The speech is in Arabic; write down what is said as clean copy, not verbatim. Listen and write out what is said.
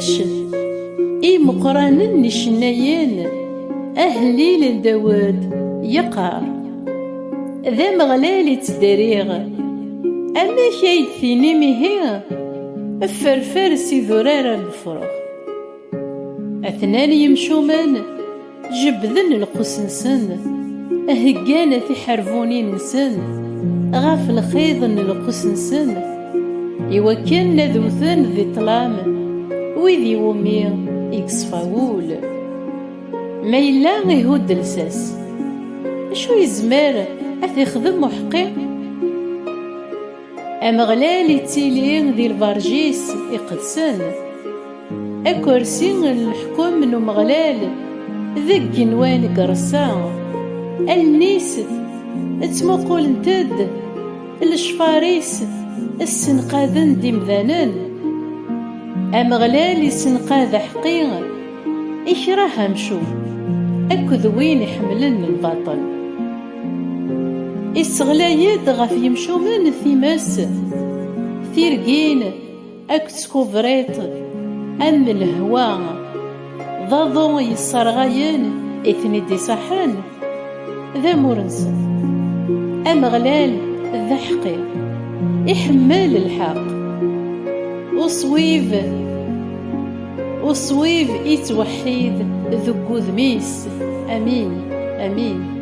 لاش مقران نشنايين أهليل داود يقار ذا مغلال تدريغ أما كايد ثيني مهي فرفر سي ذرارة الفروخ أثنان يمشومان جبذن القسنسن هقانا في حرفونين نسن غاف الخيض القسنسن إوا كان ذوثن ذي طلام ويذي ومي يكسفاول ما إلا يهود لساس شو يزمار أتخدم محقي أمغلال يتيلين ذي الفارجيس يقدسن أكرسي الحكم منو مغلال ذك نوان قرصان النيس تمقول نتد الشفاريس السنقاذن دي مذانن أمغلال يسنقاذ حقيق إكراه مشو أكذ وين يحملن الباطل إسغلايد غاف يمشو من ثيماس ثيرقين أكتسكوفريت أم الهواء ضاضو يسرغاين إثني دي صحان ذا مورنس أمغلال ذا حقيق يحمل الحق وصويف يتوحيد ذو ذميس. أمين آمين.